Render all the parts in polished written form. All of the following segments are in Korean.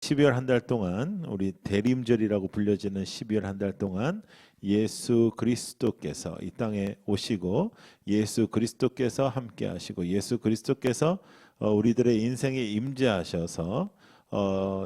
12월 한 달 동안 우리 대림절이라고 불려지는 12월 한 달 동안 예수 그리스도께서 이 땅에 오시고 예수 그리스도께서 함께 하시고 예수 그리스도께서 우리들의 인생에 임재하셔서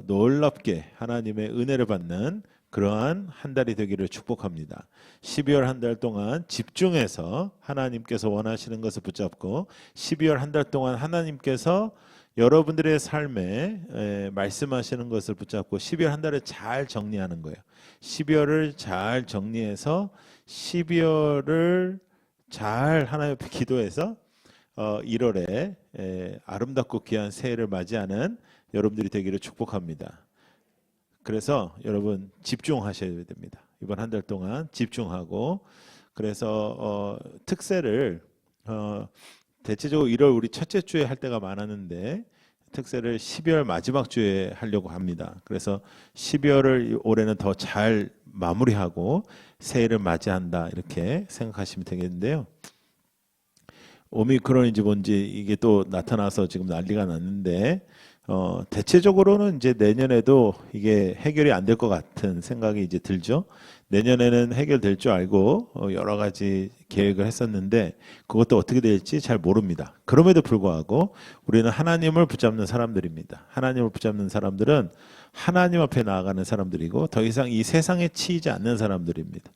놀랍게 하나님의 은혜를 받는 그러한 한 달이 되기를 축복합니다. 12월 한 달 동안 집중해서 하나님께서 원하시는 것을 붙잡고 12월 한 달 동안 하나님께서 여러분들의 삶에 말씀하시는 것을 붙잡고 12월 한 달을 잘 정리하는 거예요. 12월을 잘 정리해서 12월을 잘 하나님 앞에 기도해서 1월에 아름답고 귀한 새해를 맞이하는 여러분들이 되기를 축복합니다. 그래서 여러분 집중하셔야 됩니다. 이번 한 달 동안 집중하고 그래서 특세를 대체적으로 1월 우리 첫째 주에 할 때가 많았는데 특세를 12월 마지막 주에 하려고 합니다. 그래서 12월을 올해는 더 잘 마무리하고 새해를 맞이한다 이렇게 생각하시면 되겠는데요. 오미크론인지 뭔지 이게 또 나타나서 지금 난리가 났는데 대체적으로는 이제 내년에도 이게 해결이 안 될 것 같은 생각이 이제 들죠. 내년에는 해결될 줄 알고 여러 가지 계획을 했었는데 그것도 어떻게 될지 잘 모릅니다. 그럼에도 불구하고 우리는 하나님을 붙잡는 사람들입니다. 하나님을 붙잡는 사람들은 하나님 앞에 나아가는 사람들이고 더 이상 이 세상에 치이지 않는 사람들입니다.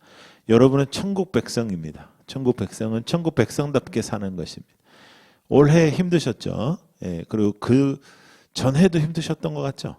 여러분은 천국 백성입니다. 천국 백성은 천국 백성답게 사는 것입니다. 올해 힘드셨죠? 예, 그리고 그 전해도 힘드셨던 것 같죠?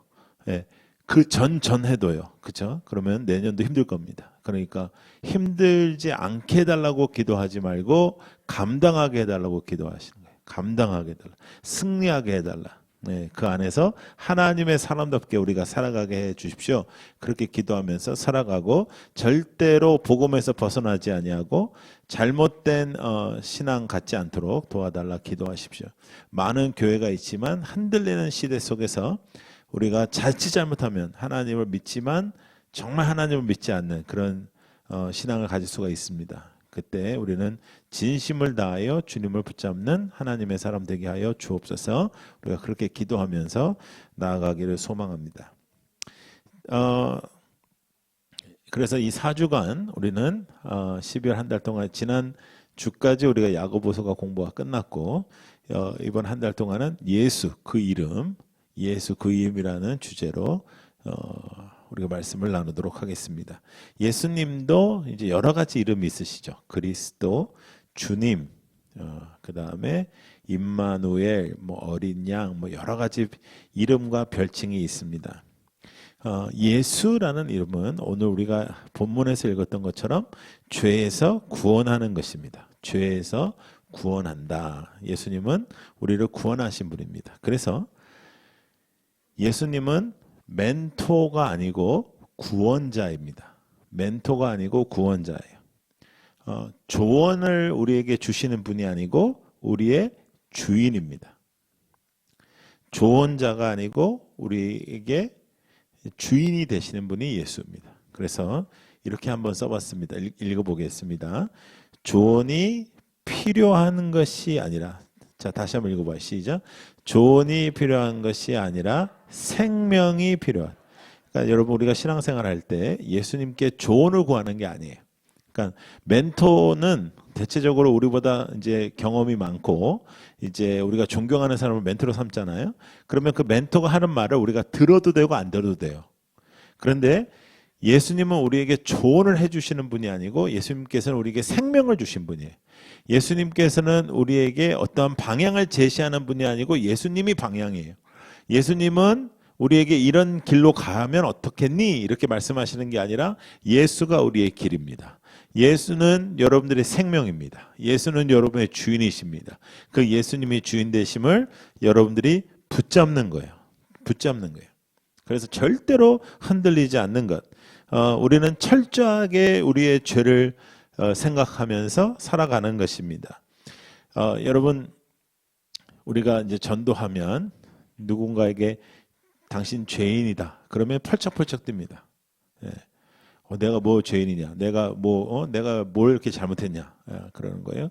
예, 그 전해도요. 그렇죠? 그러면 내년도 힘들 겁니다. 그러니까 힘들지 않게 해달라고 기도하지 말고 감당하게 해달라고 기도하시는 거예요. 감당하게 해달라. 승리하게 해달라. 네, 그 안에서 하나님의 사람답게 우리가 살아가게 해 주십시오. 그렇게 기도하면서 살아가고 절대로 복음에서 벗어나지 아니하고 잘못된 신앙 갖지 않도록 도와달라 기도하십시오. 많은 교회가 있지만 흔들리는 시대 속에서 우리가 자칫 잘못하면 하나님을 믿지만 정말 하나님을 믿지 않는 그런 신앙을 가질 수가 있습니다. 그때 우리는 진심을 다하여 주님을 붙잡는 하나님의 사람 되게 하여 주옵소서. 우리가 그렇게 기도하면서 나아가기를 소망합니다. 그래서 이 4주간 우리는 12월 한 달 동안 지난 주까지 우리가 야고보서가 공부가 끝났고 이번 한 달 동안은 예수 그 이름 예수 그 이름이라는 주제로 우리가 말씀을 나누도록 하겠습니다. 예수님도 이제 여러 가지 이름이 있으시죠. 그리스도, 주님, 그 다음에 임마누엘, 뭐 어린 양, 뭐 여러 가지 이름과 별칭이 있습니다. 예수라는 이름은 오늘 우리가 본문에서 읽었던 것처럼 죄에서 구원하는 것입니다. 죄에서 구원한다. 예수님은 우리를 구원하신 분입니다. 그래서 예수님은 멘토가 아니고 구원자입니다. 멘토가 아니고 구원자예요. 조언을 우리에게 주시는 분이 아니고 우리의 주인입니다. 조언자가 아니고 우리에게 주인이 되시는 분이 예수입니다. 그래서 이렇게 한번 써봤습니다. 읽어보겠습니다. 조언이 필요한 것이 아니라 자 다시 한번 읽어봐요. 시작. 조언이 필요한 것이 아니라 생명이 필요한. 그러니까 여러분 우리가 신앙생활 할 때 예수님께 조언을 구하는 게 아니에요. 그러니까 멘토는 대체적으로 우리보다 이제 경험이 많고 이제 우리가 존경하는 사람을 멘토로 삼잖아요. 그러면 그 멘토가 하는 말을 우리가 들어도 되고 안 들어도 돼요. 그런데 예수님은 우리에게 조언을 해주시는 분이 아니고 예수님께서는 우리에게 생명을 주신 분이에요. 예수님께서는 우리에게 어떤 방향을 제시하는 분이 아니고 예수님이 방향이에요. 예수님은 우리에게 이런 길로 가면 어떻겠니? 이렇게 말씀하시는 게 아니라 예수가 우리의 길입니다. 예수는 여러분들의 생명입니다. 예수는 여러분의 주인이십니다. 그 예수님이 주인 되심을 여러분들이 붙잡는 거예요. 붙잡는 거예요. 그래서 절대로 흔들리지 않는 것. 우리는 철저하게 우리의 죄를 생각하면서 살아가는 것입니다. 여러분 우리가 이제 전도하면 누군가에게 당신 죄인이다. 그러면 펄쩍펄쩍 뜹니다. 예. 내가 뭐 죄인이냐? 내가 뭘 이렇게 잘못했냐? 그러는 거예요.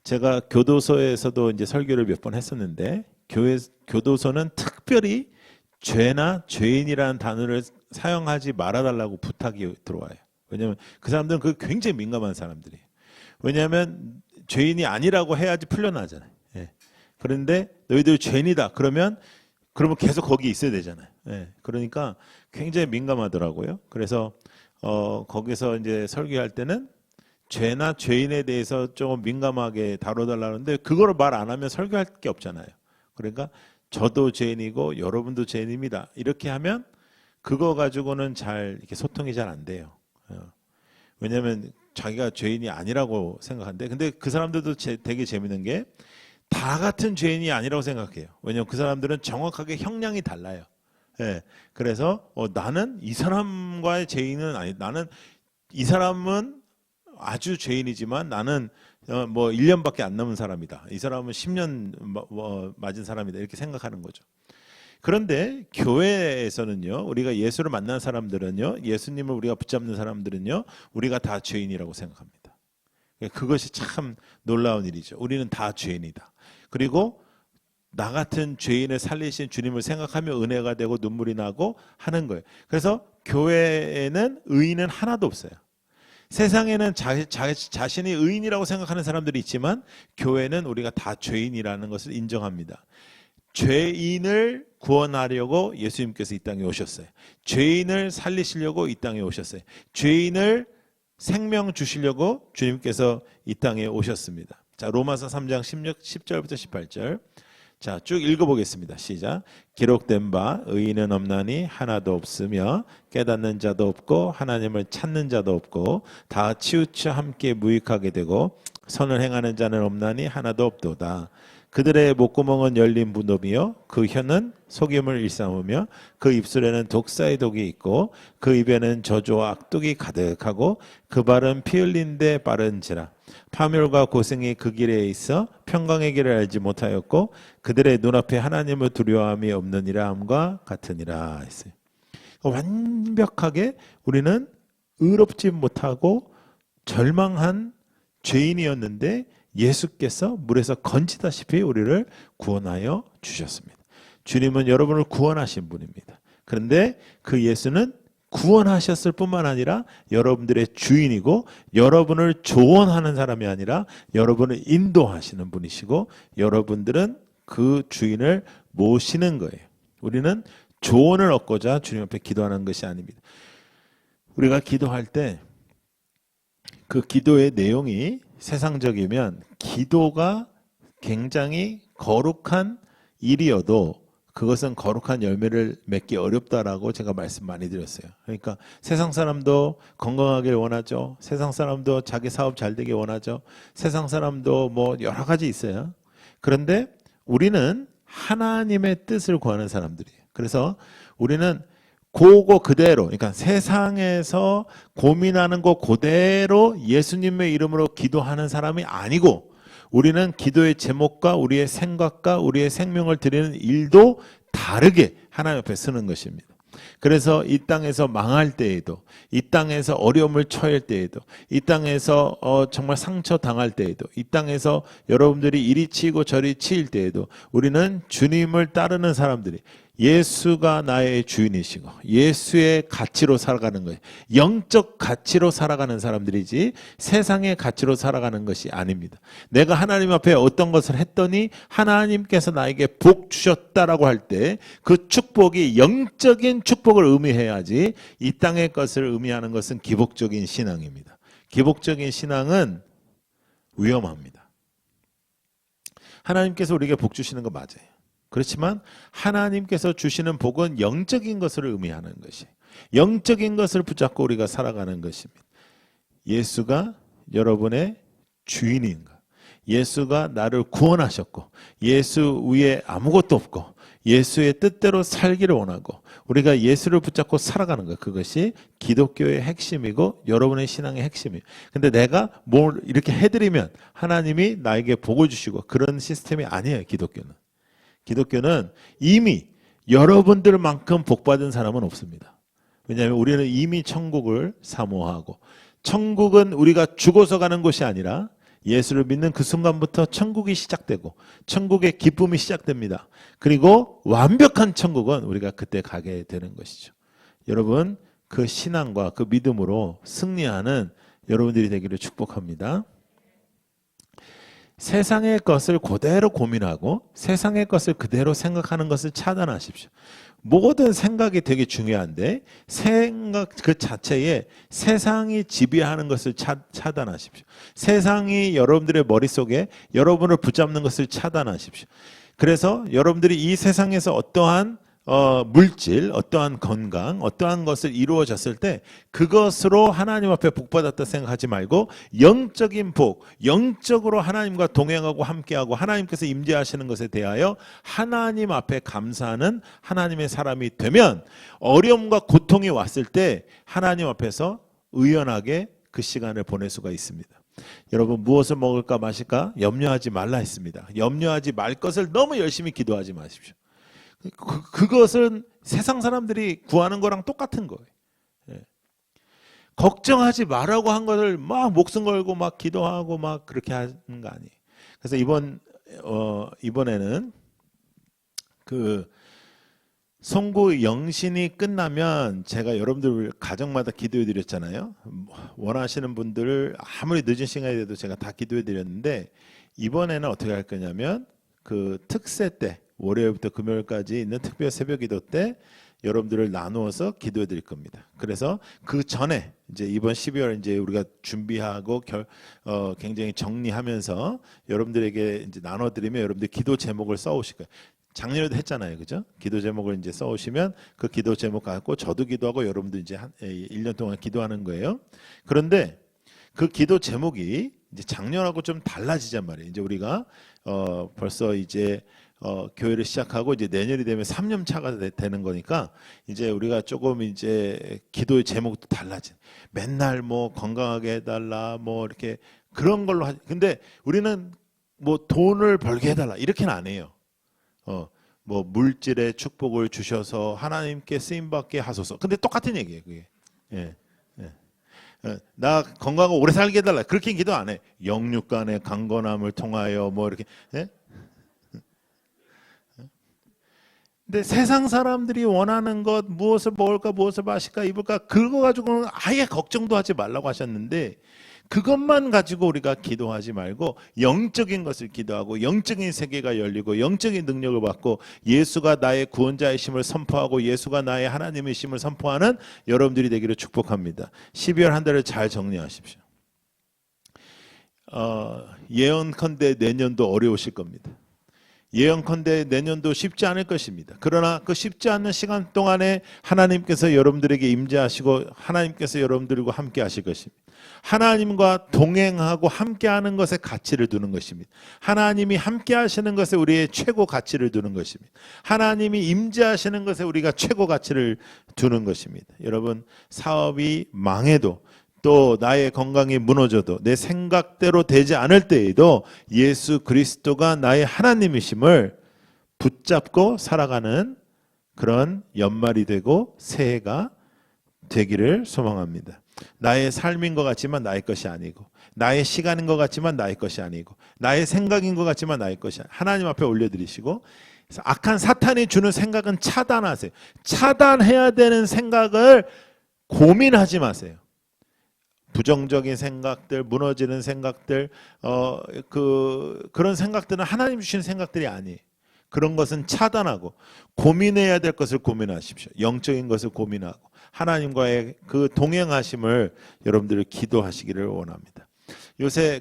제가 교도소에서도 이제 설교를 몇 번 했었는데 교도소는 특별히 죄나 죄인이라는 단어를 사용하지 말아달라고 부탁이 들어와요. 왜냐하면 그 사람들은 그 굉장히 민감한 사람들이에요. 왜냐하면 죄인이 아니라고 해야지 풀려나잖아요. 예. 그런데 너희들 죄인이다 그러면 계속 거기 있어야 되잖아요. 예. 그러니까 굉장히 민감하더라고요. 그래서 거기서 이제 설교할 때는 죄나 죄인에 대해서 조금 민감하게 다뤄달라는데 그거를 말 안 하면 설교할 게 없잖아요. 그러니까 저도 죄인이고 여러분도 죄인입니다. 이렇게 하면 그거 가지고는 잘 이렇게 소통이 잘 안 돼요. 왜냐하면 자기가 죄인이 아니라고 생각하는데, 근데 그 사람들도 되게 재밌는 게 다 같은 죄인이 아니라고 생각해요. 왜냐하면 그 사람들은 정확하게 형량이 달라요. 예. 그래서 나는 이 사람과의 죄인은 아니, 나는 이 사람은 아주 죄인이지만 나는 뭐 1년밖에 안 남은 사람이다. 이 사람은 10년 맞은 사람이다. 이렇게 생각하는 거죠. 그런데 교회에서는요, 우리가 예수를 만난 사람들은요, 예수님을 우리가 붙잡는 사람들은요, 우리가 다 죄인이라고 생각합니다. 그것이 참 놀라운 일이죠. 우리는 다 죄인이다. 그리고 나 같은 죄인을 살리신 주님을 생각하며 은혜가 되고 눈물이 나고 하는 거예요. 그래서 교회에는 의인은 하나도 없어요. 세상에는 자신이 의인이라고 생각하는 사람들이 있지만 교회는 우리가 다 죄인이라는 것을 인정합니다. 죄인을 구원하려고 예수님께서 이 땅에 오셨어요. 죄인을 살리시려고 이 땅에 오셨어요. 죄인을 생명 주시려고 주님께서 이 땅에 오셨습니다. 자, 로마서 3장 10절부터 18절. 자, 쭉 읽어보겠습니다. 시작. 기록된 바 의인은 없나니 하나도 없으며 깨닫는 자도 없고 하나님을 찾는 자도 없고 다 치우쳐 함께 무익하게 되고 선을 행하는 자는 없나니 하나도 없도다. 그들의 목구멍은 열린 문음이요 그 혀는 속임을 일삼으며 그 입술에는 독사의 독이 있고 그 입에는 저주와 악독이 가득하고 그 발은 피 흘린 데 빠른지라. 파멸과 고생이 그 길에 있어 평강의 길을 알지 못하였고 그들의 눈앞에 하나님을 두려워함이 없느니라 함과 같으니라 했어요. 완벽하게 우리는 의롭지 못하고 절망한 죄인이었는데 예수께서 물에서 건지다시피 우리를 구원하여 주셨습니다. 주님은 여러분을 구원하신 분입니다. 그런데 그 예수는 구원하셨을 뿐만 아니라 여러분들의 주인이고 여러분을 조언하는 사람이 아니라 여러분을 인도하시는 분이시고 여러분들은 그 주인을 모시는 거예요. 우리는 조언을 얻고자 주님 앞에 기도하는 것이 아닙니다. 우리가 기도할 때 그 기도의 내용이 세상적이면 기도가 굉장히 거룩한 일이어도 그것은 거룩한 열매를 맺기 어렵다라고 제가 말씀 많이 드렸어요. 그러니까 세상 사람도 건강하길 원하죠. 세상 사람도 자기 사업 잘 되길 원하죠. 세상 사람도 뭐 여러 가지 있어요. 그런데 우리는 하나님의 뜻을 구하는 사람들이에요. 그래서 우리는 그거 그대로, 그러니까 세상에서 고민하는 거 그대로 예수님의 이름으로 기도하는 사람이 아니고 우리는 기도의 제목과 우리의 생각과 우리의 생명을 드리는 일도 다르게 하나님 앞에 쓰는 것입니다. 그래서 이 땅에서 망할 때에도, 이 땅에서 어려움을 처할 때에도, 이 땅에서 정말 상처 당할 때에도, 이 땅에서 여러분들이 이리 치이고 저리 치일 때에도 우리는 주님을 따르는 사람들이 예수가 나의 주인이시고 예수의 가치로 살아가는 거예요. 영적 가치로 살아가는 사람들이지 세상의 가치로 살아가는 것이 아닙니다. 내가 하나님 앞에 어떤 것을 했더니 하나님께서 나에게 복 주셨다라고 할 때 그 축복이 영적인 축복을 의미해야지 이 땅의 것을 의미하는 것은 기복적인 신앙입니다. 기복적인 신앙은 위험합니다. 하나님께서 우리에게 복 주시는 거 맞아요. 그렇지만 하나님께서 주시는 복은 영적인 것을 의미하는 것이 영적인 것을 붙잡고 우리가 살아가는 것입니다. 예수가 여러분의 주인인가? 예수가 나를 구원하셨고 예수 위에 아무것도 없고 예수의 뜻대로 살기를 원하고 우리가 예수를 붙잡고 살아가는 것, 그것이 기독교의 핵심이고 여러분의 신앙의 핵심이에요. 근데 내가 뭘 이렇게 해드리면 하나님이 나에게 복을 주시고 그런 시스템이 아니에요. 기독교는 이미 여러분들만큼 복받은 사람은 없습니다. 왜냐하면 우리는 이미 천국을 사모하고 천국은 우리가 죽어서 가는 곳이 아니라 예수를 믿는 그 순간부터 천국이 시작되고 천국의 기쁨이 시작됩니다. 그리고 완벽한 천국은 우리가 그때 가게 되는 것이죠. 여러분, 그 신앙과 그 믿음으로 승리하는 여러분들이 되기를 축복합니다. 세상의 것을 그대로 고민하고 세상의 것을 그대로 생각하는 것을 차단하십시오. 모든 생각이 되게 중요한데 생각 그 자체에 세상이 지배하는 것을 차단하십시오. 세상이 여러분들의 머릿속에 여러분을 붙잡는 것을 차단하십시오. 그래서 여러분들이 이 세상에서 어떠한 물질, 어떠한 건강, 어떠한 것을 이루어졌을 때 그것으로 하나님 앞에 복받았다 생각하지 말고 영적인 복, 영적으로 하나님과 동행하고 함께하고 하나님께서 임재하시는 것에 대하여 하나님 앞에 감사하는 하나님의 사람이 되면 어려움과 고통이 왔을 때 하나님 앞에서 의연하게 그 시간을 보낼 수가 있습니다. 여러분, 무엇을 먹을까 마실까 염려하지 말라 했습니다. 염려하지 말 것을 너무 열심히 기도하지 마십시오. 그것은 세상 사람들이 구하는 거랑 똑같은 거예요. 예. 걱정하지 말라고 한 것을 막 목숨 걸고 막 기도하고 막 그렇게 하는 거 아니에요. 그래서 이번에는 그 송구 영신이 끝나면 제가 여러분들 가정마다 기도해 드렸잖아요. 원하시는 분들 아무리 늦은 시간이 돼도 제가 다 기도해 드렸는데 이번에는 어떻게 할 거냐면 그 특세 때 월요일부터 금요일까지 있는 특별 새벽 기도 때 여러분들을 나누어서 기도해 드릴 겁니다. 그래서 그 전에 이제 이번 12월 이제 우리가 준비하고 굉장히 정리하면서 여러분들에게 이제 나눠 드리면 여러분들 기도 제목을 써 오실 거예요. 작년에도 했잖아요. 그죠? 기도 제목을 이제 써 오시면 그 기도 제목 갖고 저도 기도하고 여러분도 이제 1년 동안 기도하는 거예요. 그런데 그 기도 제목이 이제 작년하고 좀 달라지단 말이에요. 이제 우리가 벌써 이제 교회를 시작하고 이제 내년이 되면 3년 차가 되는 거니까 이제 우리가 조금 이제 기도의 제목도 달라진. 맨날 뭐 건강하게 해달라 뭐 이렇게 그런 걸로 근데 우리는 뭐 돈을 벌게 해달라 이렇게는 안 해요. 뭐 물질의 축복을 주셔서 하나님께 쓰임 받게 하소서. 근데 똑같은 얘기예요, 그게. 예. 나 건강하고 오래 살게 해달라. 그렇게 기도 안 해. 영육간의 강건함을 통하여 뭐 이렇게. 예? 근데 세상 사람들이 원하는 것 무엇을 먹을까 무엇을 마실까 입을까 그거 가지고는 아예 걱정도 하지 말라고 하셨는데 그것만 가지고 우리가 기도하지 말고 영적인 것을 기도하고 영적인 세계가 열리고 영적인 능력을 받고 예수가 나의 구원자이심을 선포하고 예수가 나의 하나님이심을 선포하는 여러분들이 되기를 축복합니다. 12월 한 달을 잘 정리하십시오. 예언컨대 내년도 어려우실 겁니다. 예언컨대 내년도 쉽지 않을 것입니다. 그러나 그 쉽지 않는 시간 동안에 하나님께서 여러분들에게 임재하시고 하나님께서 여러분들과 함께 하실 것입니다. 하나님과 동행하고 함께하는 것에 가치를 두는 것입니다. 하나님이 함께하시는 것에 우리의 최고 가치를 두는 것입니다. 하나님이 임재하시는 것에 우리가 최고 가치를 두는 것입니다. 여러분, 사업이 망해도 또 나의 건강이 무너져도 내 생각대로 되지 않을 때에도 예수 그리스도가 나의 하나님이심을 붙잡고 살아가는 그런 연말이 되고 새해가 되기를 소망합니다. 나의 삶인 것 같지만 나의 것이 아니고 나의 시간인 것 같지만 나의 것이 아니고 나의 생각인 것 같지만 나의 것이 아니고 하나님 앞에 올려드리시고 악한 사탄이 주는 생각은 차단하세요. 차단해야 되는 생각을 고민하지 마세요. 부정적인 생각들, 무너지는 생각들, 그런 생각들은 하나님 주신 생각들이 아니에요. 그런 것은 차단하고 고민해야 될 것을 고민하십시오. 영적인 것을 고민하고 하나님과의 그 동행하심을 여러분들이 기도하시기를 원합니다. 요새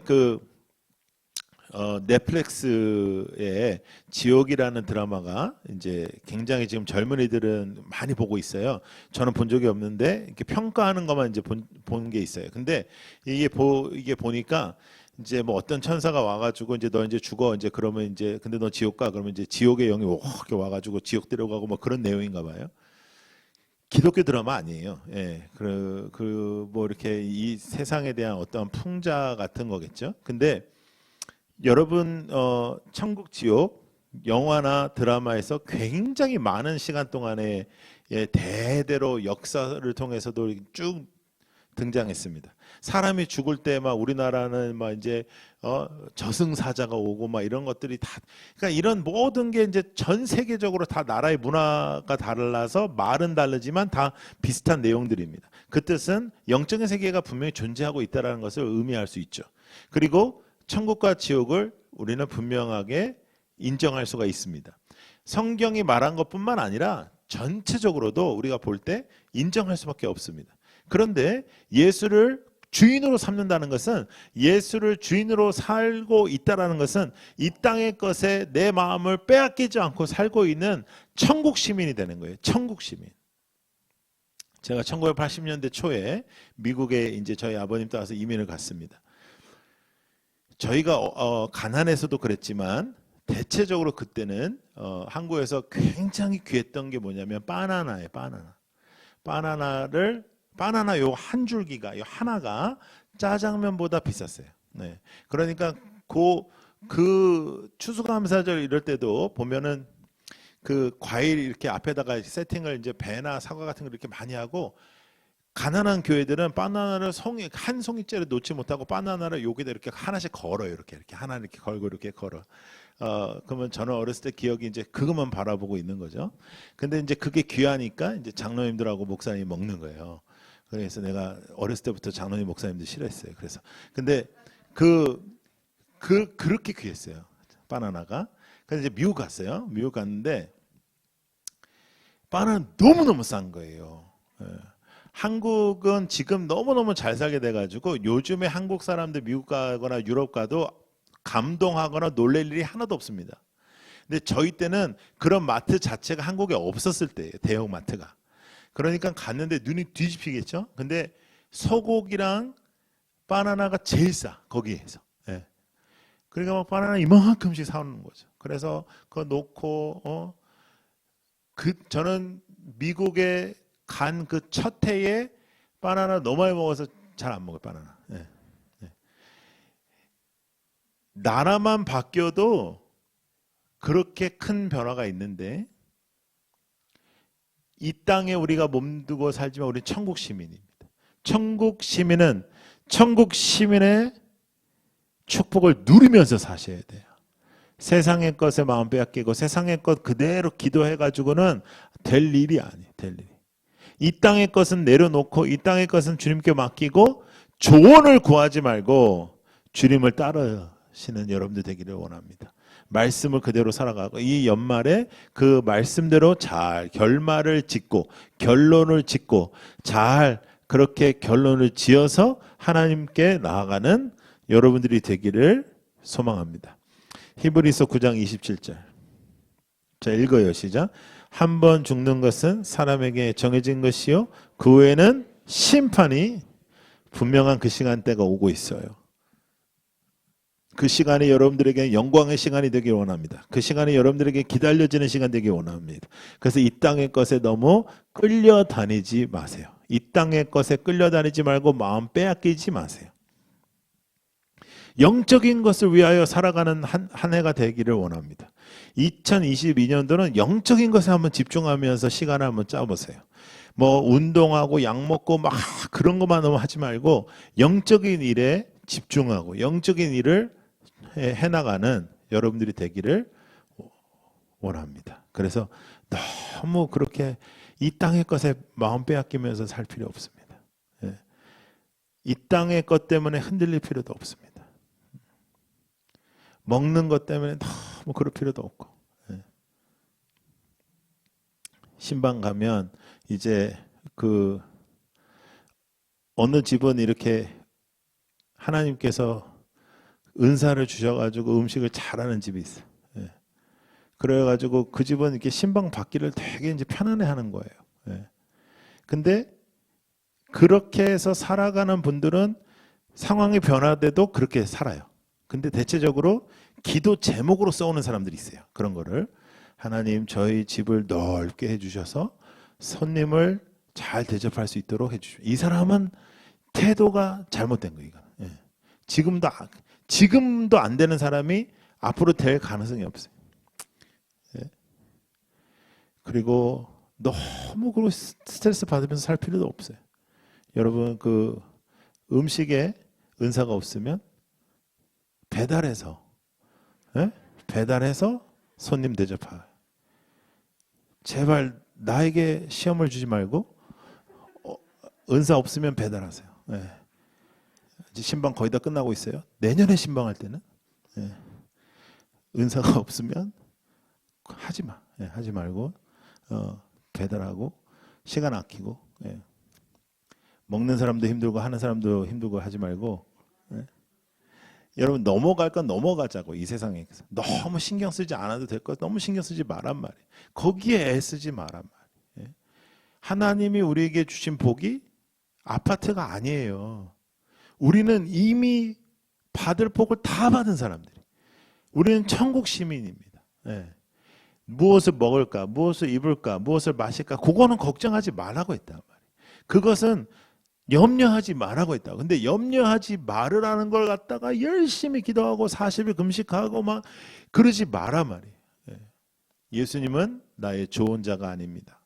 넷플릭스에 지옥이라는 드라마가 이제 굉장히 지금 젊은이들은 많이 보고 있어요. 저는 본 적이 없는데 이렇게 평가하는 것만 이제 본 게 있어요. 근데 이게 보니까 이제 뭐 어떤 천사가 와가지고 이제 너 이제 죽어 이제 그러면 이제 근데 너 지옥 가 그러면 이제 지옥의 영이 이렇게 와가지고 지옥 데려가고 뭐 그런 내용인가 봐요. 기독교 드라마 아니에요. 예, 뭐 이렇게 이 세상에 대한 어떤 풍자 같은 거겠죠. 근데 여러분 천국 지옥 영화나 드라마에서 굉장히 많은 시간 동안에 대대로 역사를 통해서도 쭉 등장했습니다. 사람이 죽을 때 막 우리나라는 막 이제 저승사자가 오고 막 이런 것들이 다, 그러니까 이런 모든 게 이제 전 세계적으로 다 나라의 문화가 달라서 말은 다르지만 다 비슷한 내용들입니다. 그 뜻은 영적인 세계가 분명히 존재하고 있다는 것을 의미할 수 있죠. 그리고 천국과 지옥을 우리는 분명하게 인정할 수가 있습니다. 성경이 말한 것뿐만 아니라 전체적으로도 우리가 볼 때 인정할 수밖에 없습니다. 그런데 예수를 주인으로 삼는다는 것은, 예수를 주인으로 살고 있다는 것은 이 땅의 것에 내 마음을 빼앗기지 않고 살고 있는 천국 시민이 되는 거예요. 천국 시민. 제가 1980년대 초에 미국에 이제 저희 아버님 따라서 이민을 갔습니다. 저희가 가난해서도 그랬지만 대체적으로 그때는 한국에서 굉장히 귀했던 게 뭐냐면 바나나예요. 바나나 요 한 줄기가, 요 하나가 짜장면보다 비쌌어요. 네. 그러니까 그 추수감사절 이럴 때도 보면은 그 과일 이렇게 앞에다가 세팅을 이제 배나 사과 같은 걸 이렇게 많이 하고, 가난한 교회들은 바나나를 한 송이째를 놓지 못하고 바나나를 여기다 이렇게 하나씩 걸어요. 이렇게 하나 이렇게 걸고 이렇게 걸어. 그러면 저는 어렸을 때 기억이 이제 그것만 바라보고 있는 거죠. 근데 이제 그게 귀하니까 이제 장로님들하고 목사님이 먹는 거예요. 그래서 내가 어렸을 때부터 장로님 목사님들 싫어했어요. 그래서 근데 그렇게 귀했어요. 바나나가. 그래서 이제 미국 갔어요. 미국 갔는데 바나나 너무너무 싼 거예요. 예. 한국은 지금 너무너무 잘 살게 돼가지고 요즘에 한국 사람들 미국 가거나 유럽 가도 감동하거나 놀랄 일이 하나도 없습니다. 근데 저희 때는 그런 마트 자체가 한국에 없었을 때예요. 대형 마트가. 그러니까 갔는데 눈이 뒤집히겠죠. 근데 소고기랑 바나나가 제일 싸, 거기에서. 예. 그러니까 막 바나나 이만큼씩 사오는 거죠. 그래서 그거 놓고 저는 미국에 간 그 첫 해에 바나나 너무 많이 먹어서 잘 안 먹어요. 바나나. 예. 예. 나라만 바뀌어도 그렇게 큰 변화가 있는데, 이 땅에 우리가 몸두고 살지만 우리는 천국 시민입니다. 천국 시민은 천국 시민의 축복을 누리면서 사셔야 돼요. 세상의 것에 마음 빼앗기고 세상의 것 그대로 기도해가지고는 될 일이 아니에요. 될 일이. 이 땅의 것은 내려놓고 이 땅의 것은 주님께 맡기고 조언을 구하지 말고 주님을 따르시는 여러분들 되기를 원합니다. 말씀을 그대로 살아가고 이 연말에 그 말씀대로 잘 결말을 짓고 결론을 짓고 잘 그렇게 결론을 지어서 하나님께 나아가는 여러분들이 되기를 소망합니다. 히브리서 9장 27절. 자, 읽어요. 시작. 한 번 죽는 것은 사람에게 정해진 것이요 그 후에는 심판이 분명한 그 시간대가 오고 있어요. 그 시간이 여러분들에게 영광의 시간이 되길 원합니다. 그 시간이 여러분들에게 기다려지는 시간 되길 원합니다. 그래서 이 땅의 것에 너무 끌려다니지 마세요. 이 땅의 것에 끌려다니지 말고 마음 빼앗기지 마세요. 영적인 것을 위하여 살아가는 한 해가 되기를 원합니다. 2022년도는 영적인 것에 한번 집중하면서 시간을 한번 짜보세요. 뭐 운동하고 약 먹고 막 그런 것만 너무 하지 말고 영적인 일에 집중하고 영적인 일을 해나가는 여러분들이 되기를 원합니다. 그래서 너무 그렇게 이 땅의 것에 마음 빼앗기면서 살 필요 없습니다. 이 땅의 것 때문에 흔들릴 필요도 없습니다. 먹는 것 때문에 너무 그럴 필요도 없고. 신방 가면 이제 그 어느 집은 이렇게 하나님께서 은사를 주셔가지고 음식을 잘하는 집이 있어요. 그래가지고 그 집은 이렇게 신방 받기를 되게 이제 편안해하는 거예요. 근데 그렇게 해서 살아가는 분들은 상황이 변화돼도 그렇게 살아요. 근데 대체적으로 기도 제목으로 써오는 사람들이 있어요. 그런 거를 하나님 저희 집을 넓게 해주셔서 손님을 잘 대접할 수 있도록 해주시오. 이 사람은 태도가 잘못된 거예요. 지금도 안 되는 사람이 앞으로 될 가능성이 없어요. 그리고 너무 스트레스 받으면서 살 필요도 없어요. 여러분 그 음식에 은사가 없으면 배달해서 예? 배달해서 손님 대접하고 제발 나에게 시험을 주지 말고 은사 없으면 배달하세요. 예. 이제 신방 거의 다 끝나고 있어요. 내년에 신방할 때는 예. 은사가 없으면 하지 마. 예. 하지 말고 배달하고 시간 아끼고 예. 먹는 사람도 힘들고 하는 사람도 힘들고 하지 말고 예. 여러분 넘어갈 건 넘어가자고. 이 세상에 너무 신경 쓰지 않아도 될 것 너무 신경 쓰지 말란 말이에요. 거기에 애쓰지 말란 말이에요. 하나님이 우리에게 주신 복이 아파트가 아니에요. 우리는 이미 받을 복을 다 받은 사람들이. 우리는 천국 시민입니다. 예. 무엇을 먹을까, 무엇을 입을까, 무엇을 마실까, 그거는 걱정하지 말라고 했단 말이에요. 그것은 염려하지 말라고 했다. 근데 염려하지 말으라는 걸 갖다가 열심히 기도하고 40일 금식하고 막 그러지 마라 말이에요. 예수님은 나의 조언자가 아닙니다.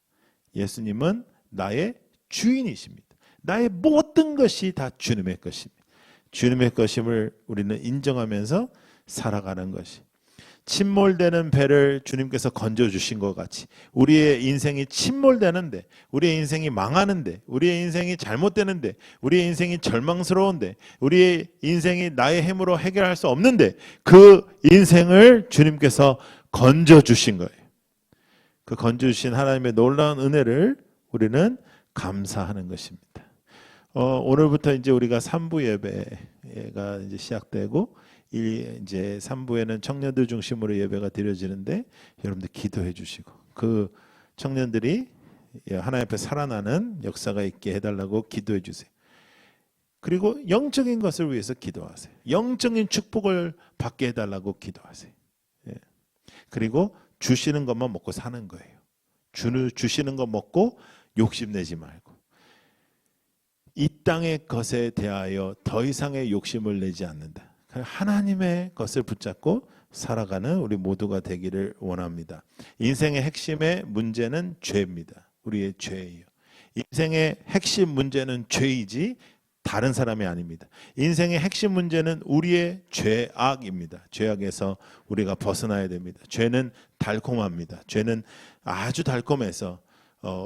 예수님은 나의 주인이십니다. 나의 모든 것이 다 주님의 것입니다. 주님의 것임을 우리는 인정하면서 살아가는 것이. 침몰되는 배를 주님께서 건져주신 것 같이 우리의 인생이 침몰되는데, 우리의 인생이 망하는데, 우리의 인생이 잘못되는데, 우리의 인생이 절망스러운데, 우리의 인생이 나의 힘으로 해결할 수 없는데 그 인생을 주님께서 건져주신 거예요. 그 건져주신 하나님의 놀라운 은혜를 우리는 감사하는 것입니다. 오늘부터 이제 우리가 3부 예배가 이제 시작되고 이제 3부에는 청년들 중심으로 예배가 드려지는데 여러분들 기도해 주시고 그 청년들이 하나님 앞에 살아나는 역사가 있게 해달라고 기도해 주세요. 그리고 영적인 것을 위해서 기도하세요. 영적인 축복을 받게 해달라고 기도하세요. 그리고 주시는 것만 먹고 사는 거예요. 주시는 것 먹고 욕심내지 말고 이 땅의 것에 대하여 더 이상의 욕심을 내지 않는다. 하나님의 것을 붙잡고 살아가는 우리 모두가 되기를 원합니다. 인생의 핵심의 문제는 죄입니다. 우리의 죄예요. 인생의 핵심 문제는 죄이지 다른 사람이 아닙니다. 인생의 핵심 문제는 우리의 죄악입니다. 죄악에서 우리가 벗어나야 됩니다. 죄는 달콤합니다. 죄는 아주 달콤해서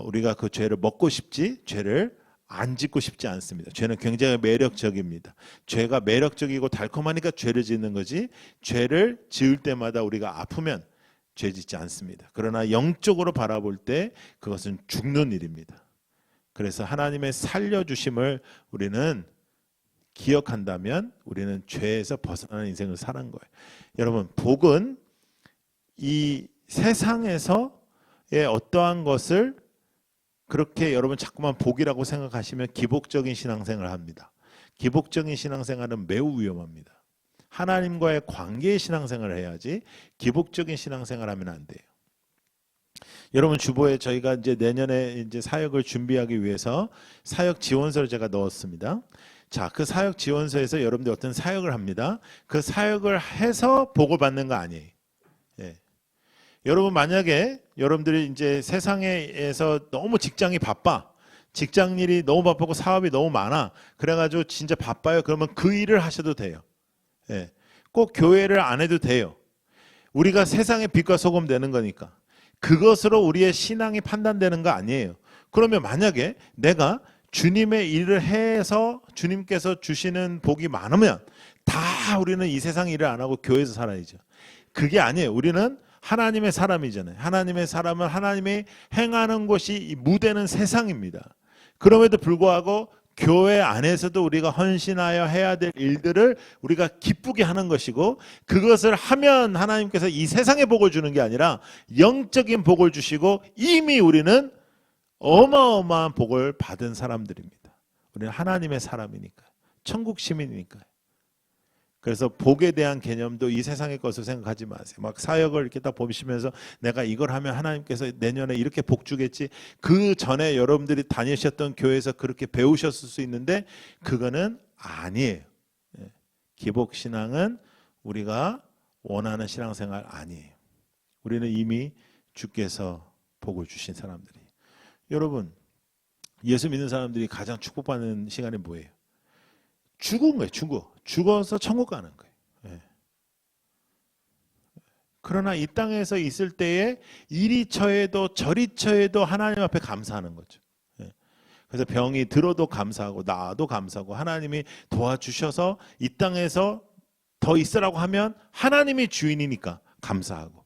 우리가 그 죄를 먹고 싶지 죄를 안 짓고 싶지 않습니다. 죄는 굉장히 매력적입니다. 죄가 매력적이고 달콤하니까 죄를 짓는 거지 죄를 지을 때마다 우리가 아프면 죄 짓지 않습니다. 그러나 영적으로 바라볼 때 그것은 죽는 일입니다. 그래서 하나님의 살려주심을 우리는 기억한다면 우리는 죄에서 벗어나는 인생을 사는 거예요. 여러분, 복은 이 세상에서의 어떠한 것을 그렇게 여러분 자꾸만 복이라고 생각하시면 기복적인 신앙생활을 합니다. 기복적인 신앙생활은 매우 위험합니다. 하나님과의 관계의 신앙생활을 해야지 기복적인 신앙생활을 하면 안 돼요. 여러분 주보에 저희가 이제 내년에 이제 사역을 준비하기 위해서 사역 지원서를 제가 넣었습니다. 자, 그 사역 지원서에서 여러분들 어떤 사역을 합니다. 그 사역을 해서 복을 받는 거 아니에요. 예. 여러분 만약에 여러분들이 이제 세상에서 너무 직장이 바빠, 직장 일이 너무 바쁘고 사업이 너무 많아, 그래가지고 진짜 바빠요. 그러면 그 일을 하셔도 돼요. 예. 꼭 교회를 안 해도 돼요. 우리가 세상의 빛과 소금 되는 거니까. 그것으로 우리의 신앙이 판단되는 거 아니에요. 그러면 만약에 내가 주님의 일을 해서 주님께서 주시는 복이 많으면 다 우리는 이 세상 일을 안 하고 교회에서 살아야죠. 그게 아니에요. 우리는 하나님의 사람이잖아요. 하나님의 사람은 하나님이 행하는 곳이 이 무대는 세상입니다. 그럼에도 불구하고 교회 안에서도 우리가 헌신하여 해야 될 일들을 우리가 기쁘게 하는 것이고, 그것을 하면 하나님께서 이 세상의 복을 주는 게 아니라 영적인 복을 주시고 이미 우리는 어마어마한 복을 받은 사람들입니다. 우리는 하나님의 사람이니까, 천국 시민이니까. 그래서 복에 대한 개념도 이 세상의 것을 생각하지 마세요. 막 사역을 이렇게 딱 보시면서 내가 이걸 하면 하나님께서 내년에 이렇게 복 주겠지. 그 전에 여러분들이 다니셨던 교회에서 그렇게 배우셨을 수 있는데 그거는 아니에요. 기복 신앙은 우리가 원하는 신앙생활 아니에요. 우리는 이미 주께서 복을 주신 사람들이에요. 여러분, 예수 믿는 사람들이 가장 축복받는 시간이 뭐예요? 죽은 거예요. 죽어서 천국 가는 거예요. 예. 그러나 이 땅에서 있을 때에 이리 처해도 저리 처해도 하나님 앞에 감사하는 거죠. 예. 그래서 병이 들어도 감사하고 나아도 감사하고 하나님이 도와주셔서 이 땅에서 더 있으라고 하면 하나님이 주인이니까 감사하고,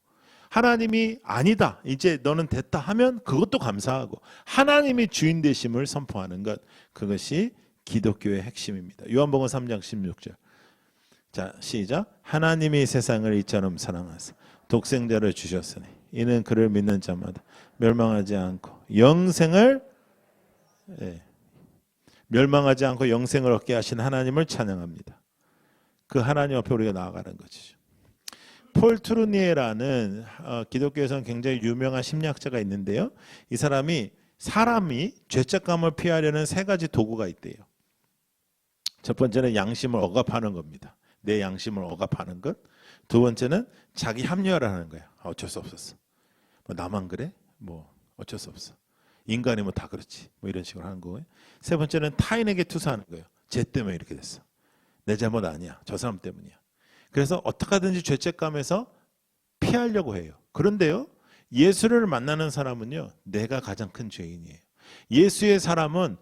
하나님이 아니다 이제 너는 됐다 하면 그것도 감사하고, 하나님이 주인 되심을 선포하는 것, 그것이 기독교의 핵심입니다. 요한복음 3장 16절. 자, 시작. 하나님이 세상을 이처럼 사랑하사 독생자를 주셨으니 이는 그를 믿는 자마다 멸망하지 않고 영생을 얻게 하신 하나님을 찬양합니다. 그 하나님 앞에 우리가 나아가는 것이죠. 폴 트루니에라는 기독교에서는 굉장히 유명한 심리학자가 있는데요. 이 사람이 죄책감을 피하려는 세 가지 도구가 있대요. 첫 번째는 양심을 억압하는 겁니다. 내 양심을 억압하는 것. 두 번째는 자기 합리화를 하는 거야. 어쩔 수 없었어. 뭐 나만 그래? 뭐 어쩔 수 없어. 인간이 뭐 다 그렇지. 뭐 이런 식으로 하는 거고요. 세 번째는 타인에게 투사하는 거예요. 쟤 때문에 이렇게 됐어. 내 잘못 아니야. 저 사람 때문이야. 그래서 어떻게 하든지 죄책감에서 피하려고 해요. 그런데요, 예수를 만나는 사람은요, 내가 가장 큰 죄인이에요. 예수의 사람은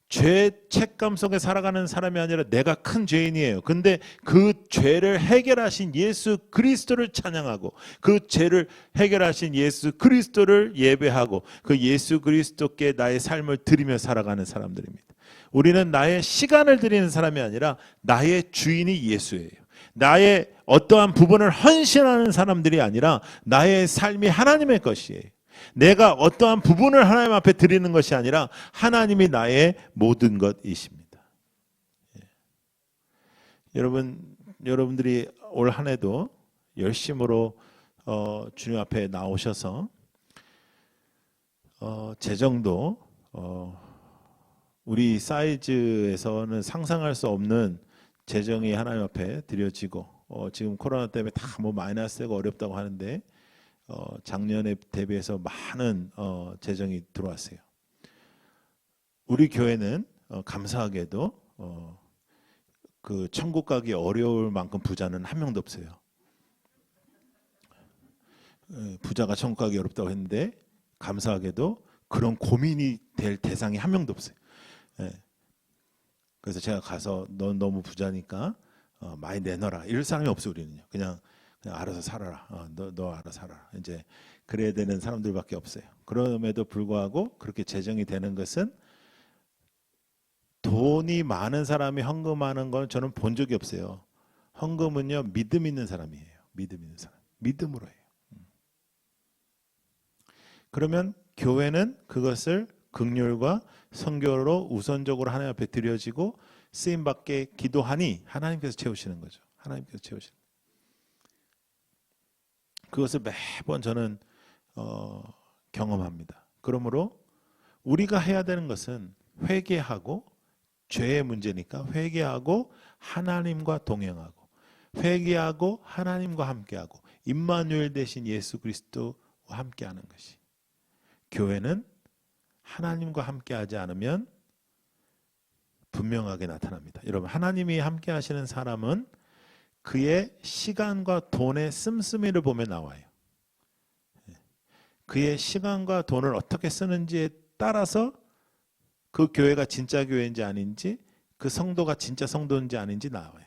죄책감 속에 살아가는 사람이 아니라 내가 큰 죄인이에요. 근데 그 죄를 해결하신 예수 그리스도를 찬양하고, 그 죄를 해결하신 예수 그리스도를 예배하고, 그 예수 그리스도께 나의 삶을 드리며 살아가는 사람들입니다. 우리는 나의 시간을 드리는 사람이 아니라 나의 주인이 예수예요. 나의 어떠한 부분을 헌신하는 사람들이 아니라 나의 삶이 하나님의 것이에요. 내가 어떠한 부분을 하나님 앞에 드리는 것이 아니라 하나님이 나의 모든 것이십니다. 예. 여러분들이 올 한 해도 열심으로 주님 앞에 나오셔서 재정도 우리 사이즈에서는 상상할 수 없는 재정이 하나님 앞에 드려지고, 지금 코로나 때문에 다 뭐 마이너스가 어렵다고 하는데 작년에 대비해서 많은 재정이 들어왔어요. 우리 교회는 감사하게도 그 천국 가기 어려울 만큼 부자는 한 명도 없어요. 부자가 천국 가기 어렵다고 했는데 감사하게도 그런 고민이 될 대상이 한 명도 없어요. 그래서 제가 가서 넌 너무 부자니까 많이 내놔라 이럴 사람이 없어요. 우리는요. 그냥 알아서 살아라. 너 알아서 살아라. 이제 그래야 되는 사람들밖에 없어요. 그럼에도 불구하고 그렇게 재정이 되는 것은, 돈이 많은 사람이 헌금하는 건 저는 본 적이 없어요. 헌금은요, 믿음 있는 사람이에요. 믿음 있는 사람. 믿음으로 해요. 그러면 교회는 그것을 긍휼과 선교로 우선적으로 하나님 앞에 드려지고 쓰임받게 기도하니 하나님께서 채우시는 거죠. 하나님께서 채우시는 거죠. 그것을 매번 저는 경험합니다. 그러므로 우리가 해야 되는 것은 회개하고, 죄의 문제니까 회개하고 하나님과 동행하고, 회개하고 하나님과 함께하고, 임마누엘 대신 예수 그리스도와 함께하는 것이. 교회는 하나님과 함께하지 않으면 분명하게 나타납니다. 여러분, 하나님이 함께하시는 사람은 그의 시간과 돈의 씀씀이를 보면 나와요. 그의 시간과 돈을 어떻게 쓰는지에 따라서 그 교회가 진짜 교회인지 아닌지, 그 성도가 진짜 성도인지 아닌지 나와요.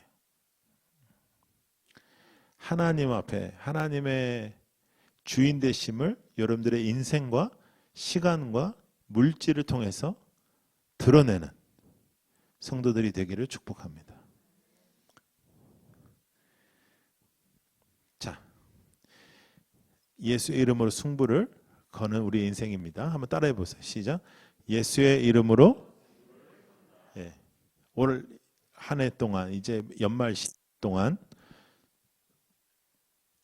하나님 앞에 하나님의 주인 되심을 여러분들의 인생과 시간과 물질을 통해서 드러내는 성도들이 되기를 축복합니다. 자, 예수의 이름으로 승부를 거는 우리 인생입니다. 한번 따라해 보세요. 시작. 예수의 이름으로, 올 한 해 동안, 이제 연말 동안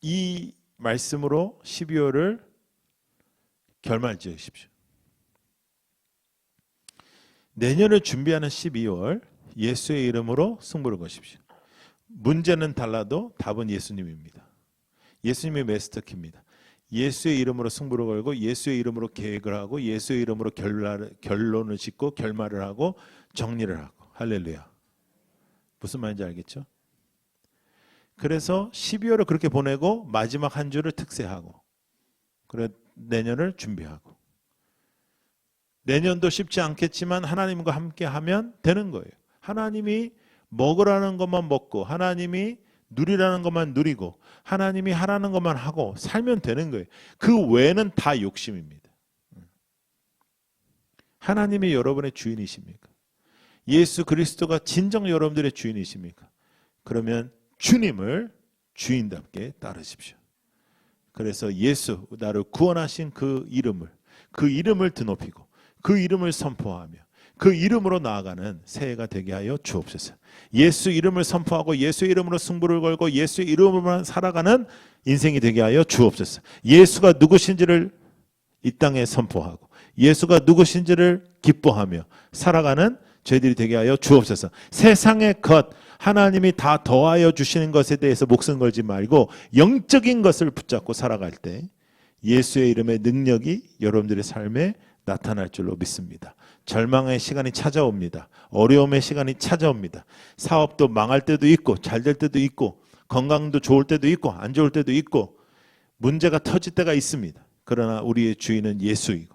이 말씀으로 12월을 결말 지으십시오. 내년을 준비하는 12월 예수의 이름으로 승부를 거십시오. 문제는 달라도 답은 예수님입니다. 예수님이 마스터키입니다. 예수의 이름으로 승부를 걸고 예수의 이름으로 계획을 하고 예수의 이름으로 결론을 짓고 결말을 하고 정리를 하고. 할렐루야. 무슨 말인지 알겠죠? 그래서 12월을 그렇게 보내고 마지막 한 주를 특세하고 그래 내년을 준비하고 내년도 쉽지 않겠지만 하나님과 함께 하면 되는 거예요. 하나님이 먹으라는 것만 먹고 하나님이 누리라는 것만 누리고 하나님이 하라는 것만 하고 살면 되는 거예요. 그 외에는 다 욕심입니다. 하나님이 여러분의 주인이십니까? 예수 그리스도가 진정 여러분들의 주인이십니까? 그러면 주님을 주인답게 따르십시오. 그래서 예수, 나를 구원하신 그 이름을 드높이고 그 이름을 선포하며 그 이름으로 나아가는 새해가 되게 하여 주옵소서. 예수 이름을 선포하고 예수 이름으로 승부를 걸고 예수 이름으로만 살아가는 인생이 되게 하여 주옵소서. 예수가 누구신지를 이 땅에 선포하고 예수가 누구신지를 기뻐하며 살아가는 저희들이 되게 하여 주옵소서. 세상의 것 하나님이 다 더하여 주시는 것에 대해서 목숨 걸지 말고 영적인 것을 붙잡고 살아갈 때 예수의 이름의 능력이 여러분들의 삶에 나타날 줄로 믿습니다. 절망의 시간이 찾아옵니다. 어려움의 시간이 찾아옵니다. 사업도 망할 때도 있고 잘 될 때도 있고 건강도 좋을 때도 있고 안 좋을 때도 있고 문제가 터질 때가 있습니다. 그러나 우리의 주인은 예수이고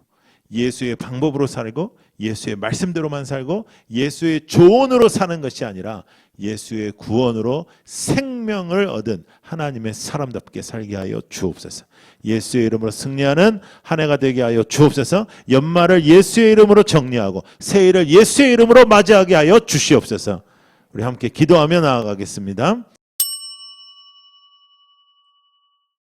예수의 방법으로 살고 예수의 말씀대로만 살고 예수의 조언으로 사는 것이 아니라 예수의 구원으로 생명을 얻은 하나님의 사람답게 살게 하여 주옵소서. 예수의 이름으로 승리하는 한 해가 되게 하여 주옵소서. 연말을 예수의 이름으로 정리하고 새해를 예수의 이름으로 맞이하게 하여 주시옵소서. 우리 함께 기도하며 나아가겠습니다.